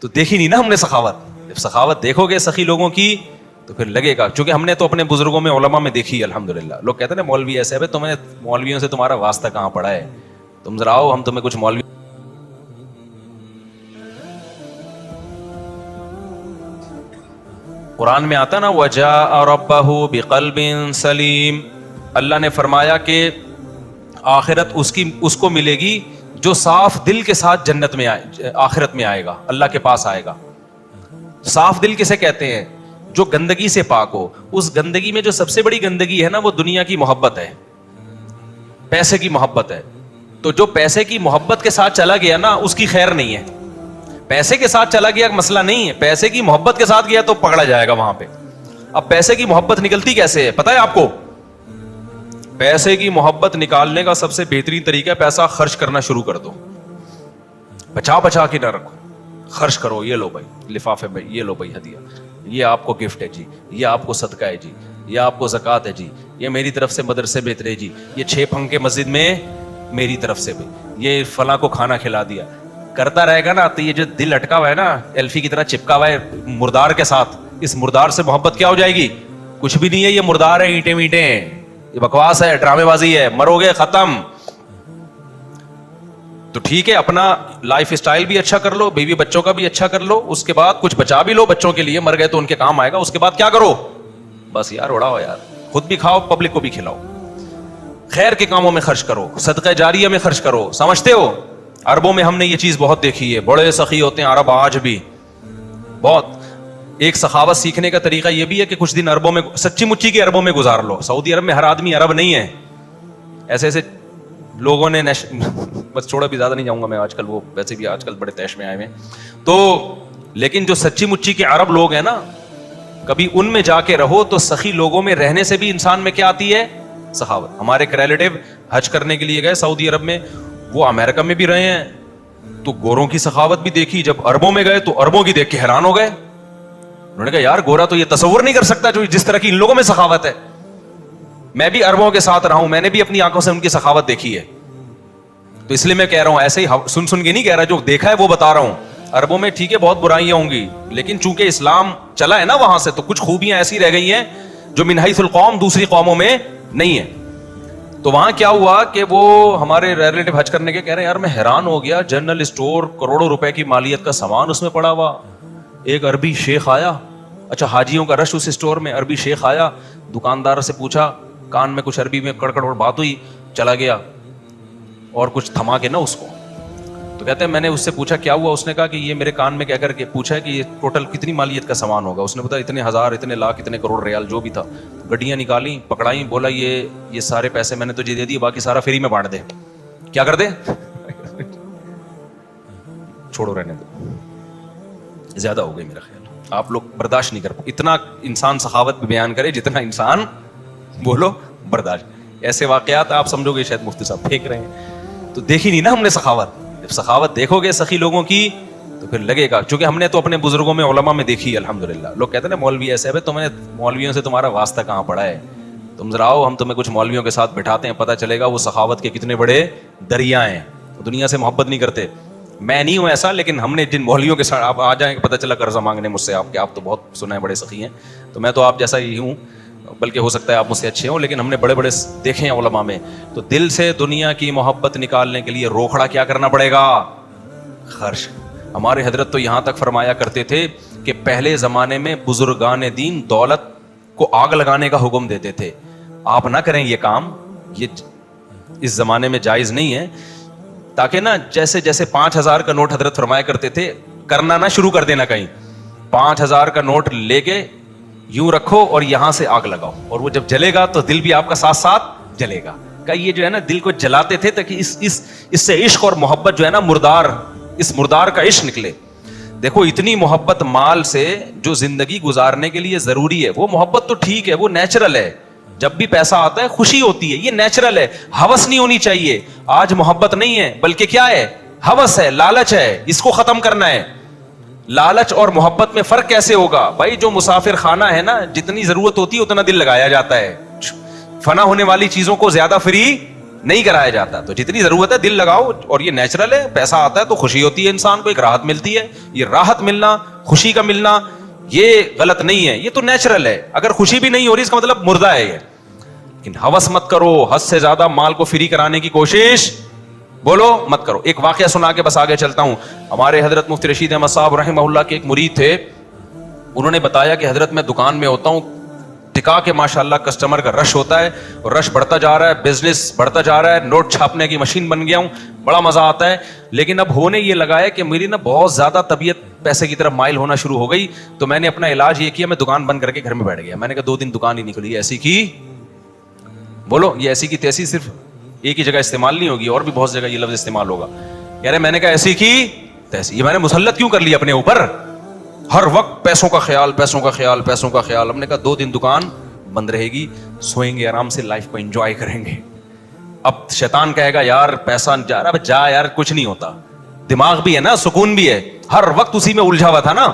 تو دیکھی نہیں نا ہم نے سخاوت. جب سخاوت دیکھو گے سخی لوگوں کی تو پھر لگے گا, چونکہ ہم نے تو اپنے بزرگوں میں علماء میں دیکھی ہے الحمدللہ. لوگ کہتے ہیں نا مولوی ایسے ہے, تمہیں مولویوں سے تمہارا واسطہ کہاں پڑا ہے, تم ذرا آؤ ہم تمہیں کچھ مولوی. قرآن میں آتا نا وجاء ربہ بقلب سلیم, اللہ نے فرمایا کہ آخرت اس کو ملے گی جو صاف دل کے ساتھ جنت میں آخرت میں آئے گا, اللہ کے پاس آئے گا. صاف دل کسے کہتے ہیں؟ جو گندگی سے پاک ہو. اس گندگی میں جو سب سے بڑی گندگی ہے نا وہ دنیا کی محبت ہے, پیسے کی محبت ہے. تو جو پیسے کی محبت کے ساتھ چلا گیا نا اس کی خیر نہیں ہے. پیسے کے ساتھ چلا گیا مسئلہ نہیں ہے, پیسے کی محبت کے ساتھ گیا تو پکڑا جائے گا وہاں پہ. اب پیسے کی محبت نکلتی کیسے ہے پتہ ہے آپ کو؟ پیسے کی محبت نکالنے کا سب سے بہترین طریقہ ہے پیسہ خرچ کرنا شروع کر دو. بچا بچا کے نہ رکھو, خرچ کرو. یہ لو بھائی لفافے میں, یہ لو بھائی ہدیہ, یہ آپ کو گفٹ ہے جی, یہ آپ کو صدقہ ہے جی, یہ آپ کو زکوٰۃ ہے جی, یہ میری طرف سے مدرسے بہتر ہے جی, یہ 6 پھنکے مسجد میں میری طرف سے بھی, یہ فلاں کو کھانا کھلا دیا. کرتا رہے گا نا تو یہ جو دل اٹکا ہوا ہے نا ایلفی کی طرح چپکا ہوا ہے مردار کے ساتھ, اس مردار سے محبت کیا ہو جائے گی؟ کچھ بھی نہیں ہے, یہ مردار ہے, اینٹیں وینٹیں ہیں, یہ بکواس ہے, ڈرامے بازی ہے, مرو گے ختم. تو ٹھیک ہے اپنا لائف اسٹائل بھی اچھا کر لو, بیوی بچوں کا بھی اچھا کر لو, اس کے بعد کچھ بچا بھی لو بچوں کے لیے, مر گئے تو ان کے کام آئے گا. اس کے بعد کیا کرو؟ بس یار اڑاؤ یار, خود بھی کھاؤ پبلک کو بھی کھلاؤ, خیر کے کاموں میں خرچ کرو, صدقہ جاریہ میں خرچ کرو. سمجھتے ہو عربوں میں ہم نے یہ چیز بہت دیکھی ہے, بڑے سخی ہوتے ہیں عرب آج بھی بہت. ایک سخاوت سیکھنے کا طریقہ یہ بھی ہے کہ کچھ دن عربوں میں سچی مچی کے عربوں میں گزار لو. سعودی عرب میں ہر آدمی عرب نہیں ہے, ایسے ایسے لوگوں نے بس چھوڑا بھی زیادہ نہیں جاؤں گا میں, آج کل وہ ویسے بھی آج کل بڑے تیش میں آئے ہوئے تو, لیکن جو سچی مچی کے عرب لوگ ہیں نا کبھی ان میں جا کے رہو تو سخی لوگوں میں رہنے سے بھی انسان میں کیا آتی ہے؟ سخاوت. ہمارے ایک ریلیٹیو حج کرنے کے لیے گئے سعودی عرب میں, وہ امریکہ میں بھی رہے ہیں تو گوروں کی سخاوت بھی دیکھی. جب عربوں میں گئے تو عربوں کی دیکھ کے حیران ہو گئے. انہوں نے کہا یار گورا تو یہ تصور نہیں کر سکتا جو جس طرح کی ان لوگوں میں سخاوت ہے. میں بھی عربوں کے ساتھ رہا ہوں, میں نے بھی اپنی آنکھوں سے ان کی سخاوت دیکھی ہے, تو اس لیے میں کہہ رہا ہوں ایسے ہی سن کے نہیں کہہ رہا, جو دیکھا ہے وہ بتا رہا ہوں. عربوں میں ٹھیک ہے بہت برائیاں ہوں گی, لیکن چونکہ اسلام چلا ہے نا وہاں سے تو کچھ خوبیاں ایسی رہ گئی ہیں جو من حیث القوم دوسری قوموں میں نہیں ہے. تو وہاں کیا ہوا کہ وہ ہمارے ریلیٹیو حج کرنے کے کہہ رہے ہیں یار میں حیران ہو گیا, جنرل اسٹور کروڑوں روپے کی مالیت کا سامان اس میں پڑا ہوا. ایک عربی شیخ آیا, اچھا حاجیوں کا رش اس اسٹور میں, عربی شیخ آیا, دکاندار سے پوچھا, کان میں کچھ عربی میں کڑکڑ بات ہوئی, چلا گیا اور کچھ تھما کے نا اس کو. تو کہتے ہیں میں نے اس سے پوچھا کیا ہوا, اس نے کہا کہ یہ میرے کان میں کہہ کر کے پوچھا ہے کہ یہ ٹوٹل کتنی مالیت کا سامان ہوگا. اس نے بتایا اتنے ہزار, اتنے لاکھ, اتنے کروڑ ریال جو بھی تھا. گڈیاں نکالیں, پکڑائیں, بولا یہ سارے پیسے میں نے تجھے دے دیے, باقی سارا فری میں بانٹ دے. کیا کر دے؟ چھوڑو رہنے دو, زیادہ ہو گئی میرا خیال, آپ لوگ برداشت نہیں کر پائے. اتنا انسان سخاوت بیان کرے جتنا انسان بولو برداشت. ایسے واقعات آپ سمجھو گے شاید مفتی صاحب پھینک رہے ہیں, تو دیکھی نہیں نا ہم نے سخاوت. جب سخاوت دیکھو گے سخی لوگوں کی تو پھر لگے گا, چونکہ ہم نے تو اپنے بزرگوں میں علماء میں دیکھی ہے الحمدللہ. لوگ کہتے ہیں نا مولوی ایسے ہے, تمہیں مولویوں سے تمہارا واسطہ کہاں پڑا ہے, تم ذرا آؤ ہم تمہیں کچھ مولویوں کے ساتھ بٹھاتے ہیں, پتہ چلے گا وہ سخاوت کے کتنے بڑے دریا ہیں. دنیا سے محبت نہیں کرتے, میں نہیں ہوں ایسا, لیکن ہم نے جن مولویوں کے ساتھ آپ آ جائیں پتہ چلا قرضہ مانگنے مجھ سے, آپ تو بہت سنا ہے بڑے سخی ہیں, تو میں تو آپ جیسا ہی ہوں, بلکہ ہو سکتا ہے آپ مجھ سے اچھے ہوں, لیکن ہم نے بڑے بڑے دیکھے ہیں علماء میں. تو دل سے دنیا کی محبت نکالنے کے لیے روکھڑا کیا کرنا پڑے گا؟ خرچ. ہمارے حضرت تو یہاں تک فرمایا کرتے تھے کہ پہلے زمانے میں بزرگان دین دولت کو آگ لگانے کا حکم دیتے تھے, آپ نہ کریں یہ کام, یہ اس زمانے میں جائز نہیں ہے. تاکہ نا جیسے 5,000 کا نوٹ حضرت فرمایا کرتے تھے, کرنا نہ شروع کر دینا کہیں. 5,000 کا نوٹ لے کے یوں رکھو اور یہاں سے آگ لگاؤ, اور وہ جب جلے گا تو دل بھی آپ کا ساتھ ساتھ جلے گا. کہ یہ جو ہے نا دل کو جلاتے تھے تاکہ اس سے عشق اور محبت جو ہے نا اس مردار کا عشق نکلے. دیکھو اتنی محبت مال سے جو زندگی گزارنے کے لیے ضروری ہے, وہ محبت تو ٹھیک ہے, وہ نیچرل ہے. جب بھی پیسہ آتا ہے خوشی ہوتی ہے, یہ نیچرل ہے. ہوس نہیں ہونی چاہیے. آج محبت نہیں ہے بلکہ کیا ہے؟ ہوس ہے, لالچ ہے. اس کو ختم کرنا ہے. لالچ اور محبت میں فرق کیسے ہوگا بھائی؟ جو مسافر خانہ ہے نا, جتنی ضرورت ہوتی ہے اتنا دل لگایا جاتا ہے, فنا ہونے والی چیزوں کو زیادہ فری نہیں کرایا جاتا. تو جتنی ضرورت ہے دل لگاؤ, اور یہ نیچرل ہے, پیسہ آتا ہے تو خوشی ہوتی ہے انسان کو, ایک راحت ملتی ہے. یہ راحت ملنا, خوشی کا ملنا, یہ غلط نہیں ہے, یہ تو نیچرل ہے. اگر خوشی بھی نہیں ہو رہی اس کا مطلب مردہ ہے یہ. لیکن ہوس مت کرو, حد سے زیادہ مال کو فری کرانے کی کوشش بولو مت کرو. ایک واقعہ سنا کے بس آگے چلتا ہوں. ہمارے حضرت مفتی رشید احمد صاحب رحمہ اللہ کے ایک مرید تھے, انہوں نے بتایا کہ حضرت میں دکان میں ہوتا ہوں, ٹکا کے ماشاءاللہ کسٹمر کا رش ہوتا ہے, اور رش بڑھتا جا رہا ہے, بزنس بڑھتا جا رہا ہے, نوٹ چھاپنے کی مشین بن گیا ہوں, بڑا مزہ آتا ہے. لیکن اب ہونے یہ لگا ہے کہ میری نا بہت زیادہ طبیعت پیسے کی طرف مائل ہونا شروع ہو گئی. تو میں نے اپنا علاج یہ کیا, میں دکان بند کر کے گھر میں بیٹھ گیا. میں نے کہا 2 دن دکان ہی نہیں کھلی. ایسی کی بولو, یہ ایسی کی تیسی صرف ایک ہی جگہ استعمال نہیں ہوگی, اور بھی بہت جگہ یہ لفظ استعمال ہوگا. کہہ رہے میں نے کہا ایسی کی تیسی, یہ میں نے مسلط کیوں کر لیا اپنے اوپر, ہر وقت پیسوں کا خیال, پیسوں کا خیال, پیسوں کا خیال. ہم نے کہا 2 دن دکان بند رہے گی, سوئیں گے آرام سے, لائف کو انجوائے کریں گے. اب شیطان کہے گا یار پیسہ جا رہا, اب جا یار, کچھ نہیں ہوتا, دماغ بھی ہے نا, سکون بھی ہے, ہر وقت اسی میں الجھا ہوا تھا نا.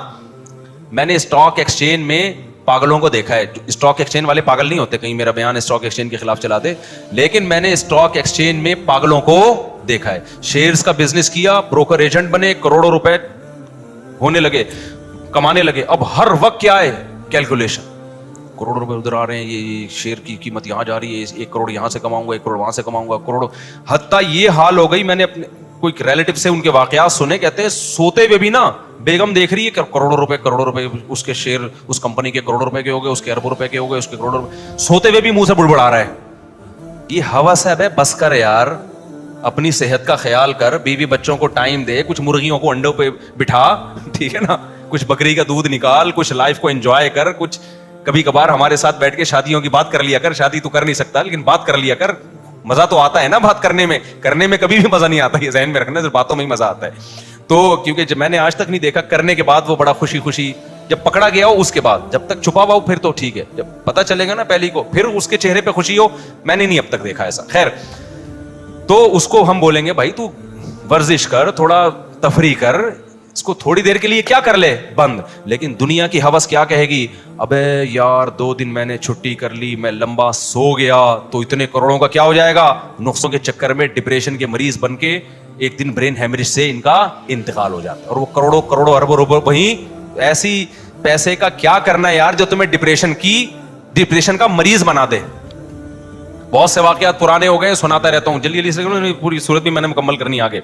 میں نے اسٹاک ایکسچینج میں پاگلوں کو دیکھا ہے. اسٹاک ایکسچینج والے پاگل نہیں ہوتے, کہیں میرا بیان اسٹاک ایکسچینج کے خلاف چلا دے, لیکن میں نے اسٹاک ایکسچینج میں پاگلوں کو دیکھا ہے. شیئرز کا بزنس کیا, بروکر ایجنٹ بنے, کروڑوں روپے ہونے لگے, کمانے لگے. اب ہر وقت کیا ہے, کیلکولیشن, کروڑ روپے ادھر آ رہے ہیں, یہ شیئر کی قیمت یہاں جا رہی ہے, 1 کروڑ یہاں سے کماؤں گا, 1 کروڑ وہاں سے کماؤں گا, کروڑ. حتیٰ یہ حال ہو گئی, میں نے اپنے کوئی ریلیٹو سے ان کے واقعات سنے, کہتے ہیں سوتے ہوئے بھی نا بیگم دیکھ رہی ہے کہ کروڑوں روپے اس کے شیئر, اس کمپنی کے کروڑوں روپے کے ہو گئے, اس کے اربوں روپے کے ہو گئے, اس کے کروڑوں روپے, سوتے ہوئے بھی منہ سے بڑبڑا رہا ہے. یہ ہوس ہے بے, بس کر یار, اپنی صحت کا خیال کر, بیوی بچوں کو ٹائم دے, کچھ مرغیوں کو انڈوں پہ بٹھا, ٹھیک ہے نا, کچھ بکری کا دودھ نکال, کچھ لائف کو انجوائے کر, کچھ کبھی کبھار ہمارے ساتھ بیٹھ کے شادیوں کی بات کر لیا کر. شادی تو کر نہیں سکتا لیکن بات کر لیا کر, مزہ تو آتا ہے نا بات کرنے میں کبھی بھی مزہ نہیں آتا, یہ ذہن میں رکھنا, صرف باتوں میں ہی مزہ آتا ہے. تو کیونکہ جب میں نے آج تک نہیں دیکھا کرنے کے بعد وہ بڑا خوشی, جب پکڑا گیا ہو اس کے بعد, جب تک چھپا ہوا ہو پھر تو ٹھیک ہے, جب پتہ چلے گا نا پہلی کو, پھر اس کے چہرے پہ خوشی ہو, میں نے نہیں اب تک دیکھا ایسا. خیر, تو اس کو ہم بولیں گے بھائی تو ورزش کر, تھوڑا تفریح کر, اس کو تھوڑی دیر کے لیے کیا کر لے بند. لیکن دنیا کی ہوس کیا کہے گی, ابے یار 2 دن میں نے چھٹی کر لی, میں لمبا سو گیا تو اتنے کروڑوں کا کیا ہو جائے گا. نقصوں کے چکر میں ڈپریشن کے مریض بن کے ایک دن برین ہیمریج سے ان کا انتقال ہو جاتا ہے, اور وہ کروڑوں اربوں روپے وہیں. ایسی پیسے کا کیا کرنا ہے یار جو تمہیں ڈپریشن کا مریض بنا دے. بہت سے واقعات پرانے ہو گئے, سناتا رہتا ہوں, جلدی سے پوری صورت بھی میں نے مکمل کرنی آگے.